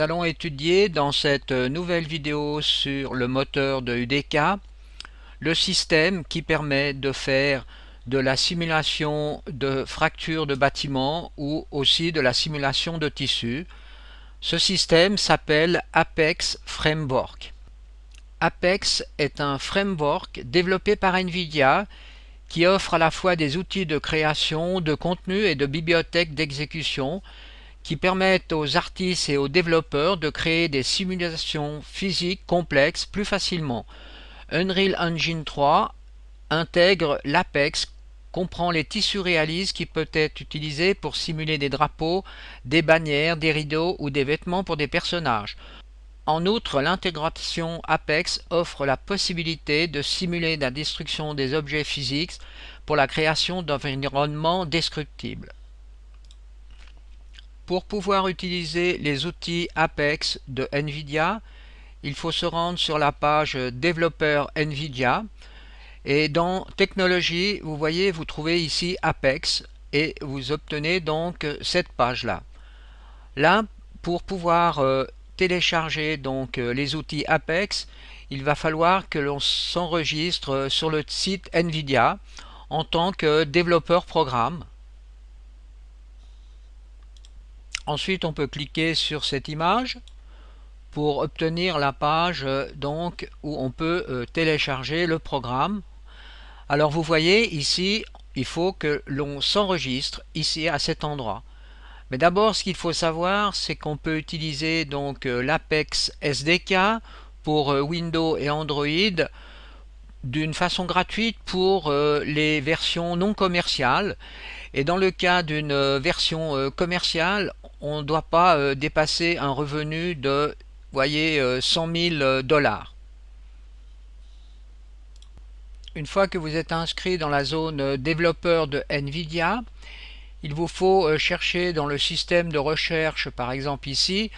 allons étudier dans cette nouvelle vidéo sur le moteur de UDK le système qui permet de faire de la simulation de fractures de bâtiments ou aussi de la simulation de tissus. Ce système s'appelle Apex Framework. Apex est un framework développé par NVIDIA qui offre à la fois des outils de création, de contenu et de bibliothèques d'exécution qui permettent aux artistes et aux développeurs de créer des simulations physiques complexes plus facilement. Unreal Engine 3 intègre l'Apex, comprend les tissus réalistes qui peuvent être utilisés pour simuler des drapeaux, des bannières, des rideaux ou des vêtements pour des personnages. En outre, l'intégration Apex offre la possibilité de simuler la destruction des objets physiques pour la création d'environnements destructibles. Pour pouvoir utiliser les outils Apex de NVIDIA, il faut se rendre sur la page développeur NVIDIA et dans Technologie, vous voyez, vous trouvez ici Apex et vous obtenez donc cette page-là. Là, pour pouvoir télécharger donc les outils Apex, il va falloir que l'on s'enregistre sur le site NVIDIA en tant que développeur programme. Ensuite, on peut cliquer sur cette image pour obtenir la page donc où on peut télécharger le programme. Alors vous voyez ici, il faut que l'on s'enregistre ici à cet endroit. Mais d'abord, ce qu'il faut savoir, c'est qu'on peut utiliser donc l'Apex SDK pour Windows et Android d'une façon gratuite pour les versions non commerciales. Et dans le cas d'une version commerciale, on ne doit pas dépasser un revenu de, voyez, 100 000 $. Une fois que vous êtes inscrit dans la zone développeur de NVIDIA, il vous faut chercher dans le système de recherche, par exemple ici,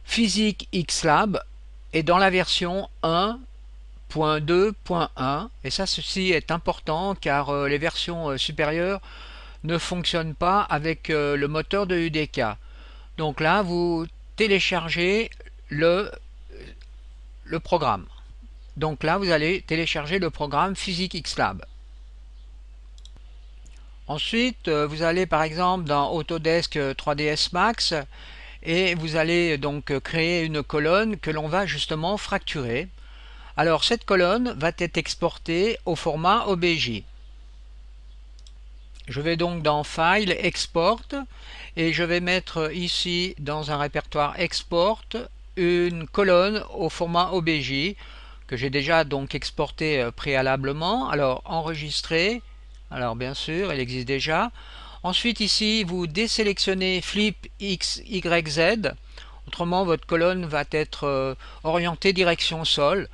PhysX-Lab et dans la version 1.2.1. Et ça, ceci est important car les versions supérieures ne fonctionnent pas avec le moteur de UDK. Donc là, vous téléchargez le programme. Donc là, vous allez télécharger le programme PhysX-Lab. Ensuite, vous allez par exemple dans Autodesk 3ds Max et vous allez donc créer une colonne que l'on va justement fracturer. Alors cette colonne va être exportée au format OBJ. Je vais donc dans File, Export et je vais mettre ici dans un répertoire Export une colonne au format OBJ que j'ai déjà donc exporté préalablement. Alors enregistrer, alors bien sûr elle existe déjà. Ensuite ici vous désélectionnez Flip X, Y, Z, autrement votre colonne va être orientée direction sol.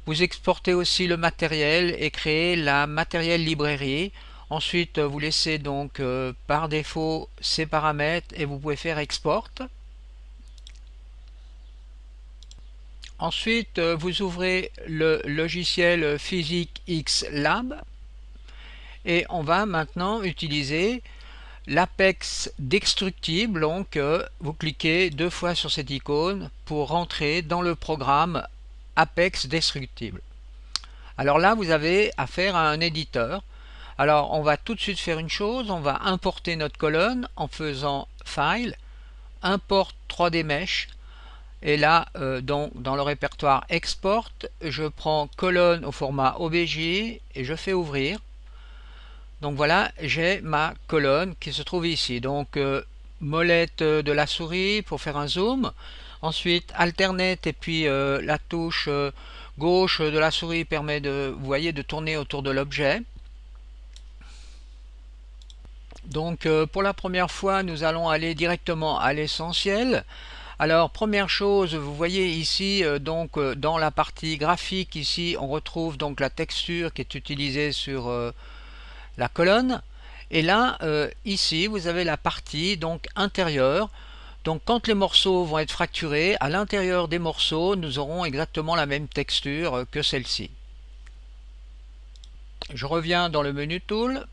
Vous exportez aussi le matériel et créez la matériel librairie. Ensuite vous laissez donc par défaut ces paramètres et vous pouvez faire export. Ensuite, vous ouvrez le logiciel PhysX-Lab et on va maintenant utiliser l'Apex Destructible. Donc, vous cliquez deux fois sur cette icône pour rentrer dans le programme Apex Destructible. Alors là, vous avez affaire à un éditeur. Alors, on va tout de suite faire une chose, on va importer notre colonne en faisant File, Import 3D Mesh. Et là, donc, dans le répertoire Export, je prends colonne au format OBJ et je fais ouvrir. Donc voilà, j'ai ma colonne qui se trouve ici. Donc molette de la souris pour faire un zoom. Ensuite, Alternate et puis la touche gauche de la souris permet de, vous voyez, de tourner autour de l'objet. Donc pour la première fois, nous allons aller directement à l'essentiel. Alors première chose, vous voyez ici donc dans la partie graphique ici on retrouve donc la texture qui est utilisée sur la colonne et là ici vous avez la partie donc intérieure. Donc quand les morceaux vont être fracturés, à l'intérieur des morceaux nous aurons exactement la même texture que celle-ci. Je reviens dans le menu Tool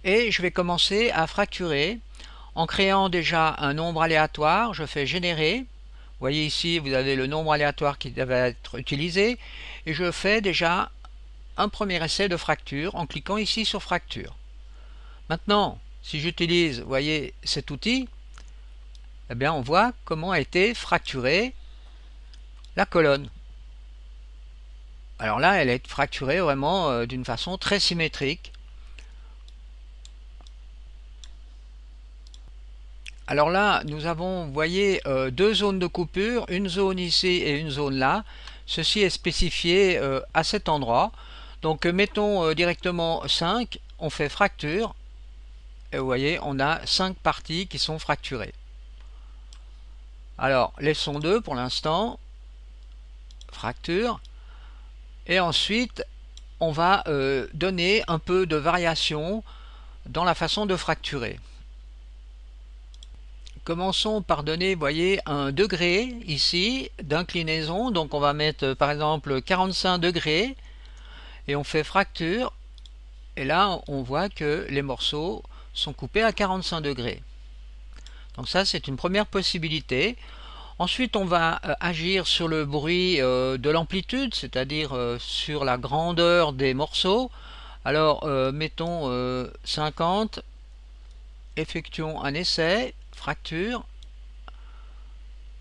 et je vais commencer à fracturer En créant déjà un nombre aléatoire, je fais générer. Vous voyez ici, vous avez le nombre aléatoire qui va être utilisé. Et je fais déjà un premier essai de fracture en cliquant ici sur fracture. Maintenant, si j'utilise, vous voyez, cet outil, eh bien on voit comment a été fracturée la colonne. Alors là, elle est fracturée vraiment d'une façon très symétrique. Alors là, nous avons, vous voyez, deux zones de coupure, une zone ici et une zone là. Ceci est spécifié à cet endroit. Donc mettons directement 5, on fait fracture, et vous voyez, on a 5 parties qui sont fracturées. Alors, laissons 2 pour l'instant, fracture, et ensuite, on va donner un peu de variation dans la façon de fracturer. Commençons par donner, vous voyez, un degré ici d'inclinaison. Donc on va mettre par exemple 45 degrés et on fait fracture. Et là on voit que les morceaux sont coupés à 45 degrés. Donc ça c'est une première possibilité. Ensuite on va agir sur le bruit de l'amplitude, c'est-à-dire sur la grandeur des morceaux. Alors mettons 50, effectuons un essai, fracture.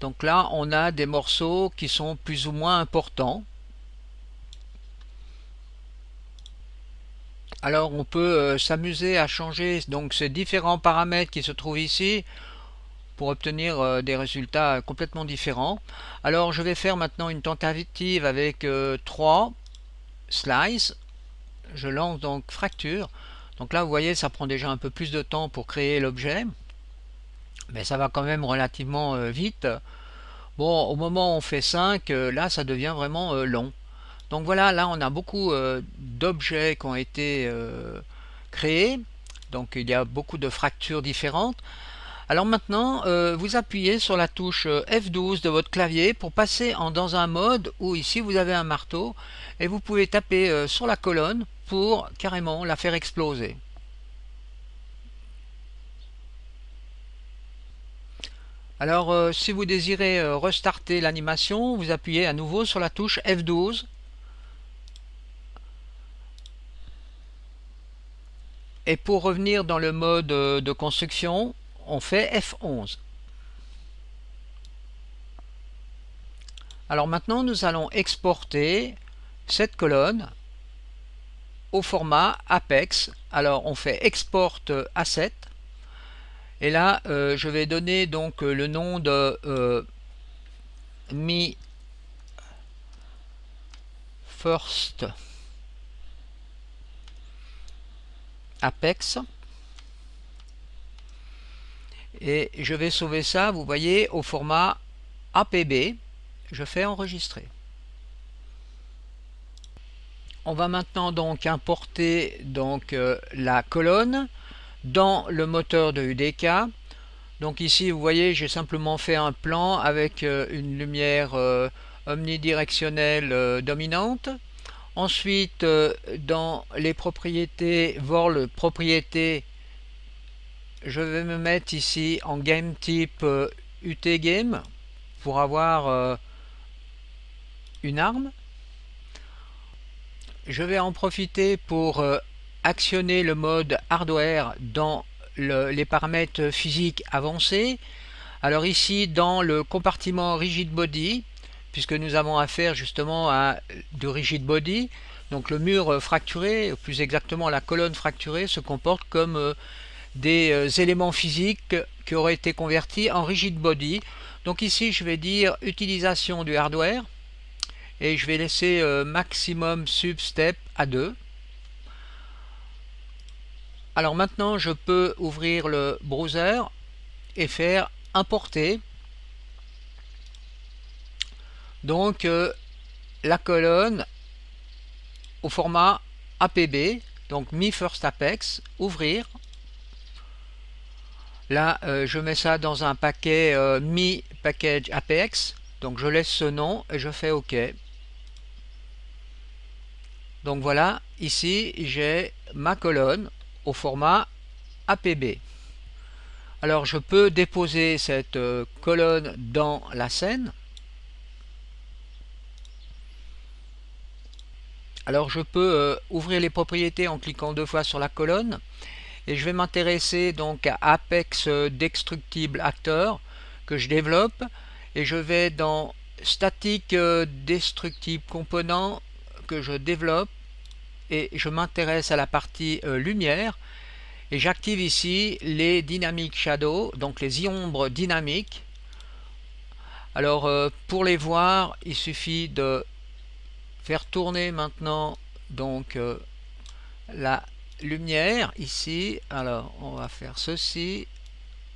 Donc là, on a des morceaux qui sont plus ou moins importants. Alors on peut s'amuser à changer donc ces différents paramètres qui se trouvent ici pour obtenir des résultats complètement différents. Alors je vais faire maintenant une tentative avec 3 slices. Je lance donc fracture. Donc là vous voyez ça prend déjà un peu plus de temps pour créer l'objet. Mais ça va quand même relativement vite. Bon, au moment où on fait 5, là ça devient vraiment long. Donc voilà, là on a beaucoup d'objets qui ont été créés. Donc il y a beaucoup de fractures différentes. Alors maintenant, vous appuyez sur la touche F12 de votre clavier pour passer dans un mode où ici vous avez un marteau et vous pouvez taper sur la colonne pour carrément la faire exploser. Alors si vous désirez restarter l'animation, vous appuyez à nouveau sur la touche F12. Et pour revenir dans le mode de construction, on fait F11. Alors maintenant, nous allons exporter cette colonne au format Apex. Alors on fait Export Asset. Et là, je vais donner donc le nom de Mi First Apex. Et je vais sauver ça, vous voyez, au format APB. Je fais enregistrer. On va maintenant donc importer donc la colonne dans le moteur de UDK. Donc ici vous voyez j'ai simplement fait un plan avec une lumière omnidirectionnelle dominante. Ensuite dans les propriétés World propriétés, je vais me mettre ici en game type UTGame pour avoir une arme. Je vais en profiter pour actionner le mode hardware dans les paramètres physiques avancés. Alors ici dans le compartiment rigid body, puisque nous avons affaire justement à du rigid body, donc le mur fracturé, ou plus exactement la colonne fracturée, se comporte comme des éléments physiques qui auraient été convertis en rigid body. Donc ici je vais dire utilisation du hardware et je vais laisser maximum substep à 2. Alors maintenant je peux ouvrir le browser et faire importer donc la colonne au format APB, donc Mi First Apex, ouvrir. Là je mets ça dans un paquet Mi Package Apex, donc je laisse ce nom et je fais OK. Donc voilà, ici j'ai ma colonne au format APB. Alors je peux déposer cette colonne dans la scène. Alors je peux ouvrir les propriétés en cliquant 2 fois sur la colonne et je vais m'intéresser donc à Apex Destructible Actor que je développe et je vais dans Static Destructible Component que je développe et je m'intéresse à la partie lumière et j'active ici les Dynamic Shadow, donc les ombres dynamiques. Alors pour les voir, il suffit de faire tourner maintenant donc la lumière ici. Alors on va faire ceci,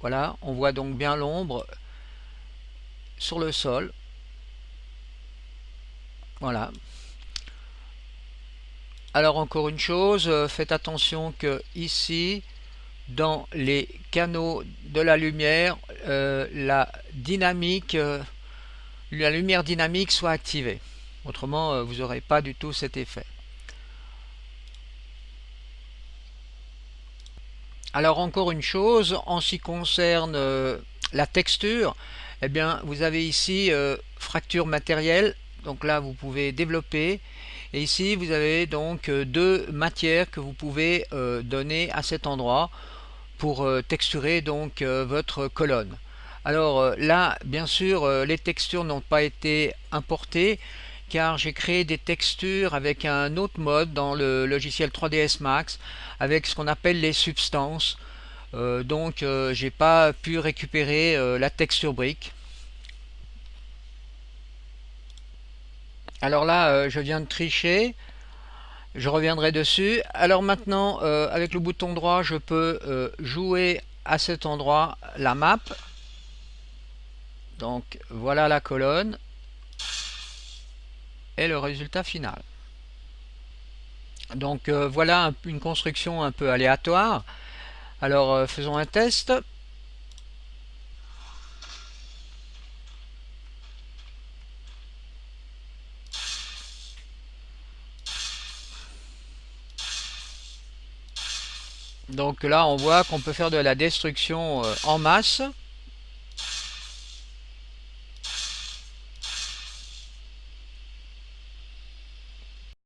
voilà, on voit donc bien l'ombre sur le sol, voilà. Alors encore une chose, faites attention que ici dans les canaux de la lumière, la lumière dynamique soit activée, autrement vous n'aurez pas du tout cet effet. Alors encore une chose, en ce qui concerne la texture, eh bien vous avez ici fracture matérielle, donc là vous pouvez développer, et ici vous avez donc deux matières que vous pouvez donner à cet endroit pour texturer donc votre colonne. Alors là, bien sûr, les textures n'ont pas été importées car j'ai créé des textures avec un autre mode dans le logiciel 3ds Max avec ce qu'on appelle les substances. Donc j'ai pas pu récupérer la texture brique. Alors là, je viens de tricher. Je reviendrai dessus. Alors maintenant, avec le bouton droit, je peux jouer à cet endroit la map. Donc voilà la colonne et le résultat final. Donc voilà une construction un peu aléatoire. Alors faisons un test. Donc là on voit qu'on peut faire de la destruction en masse.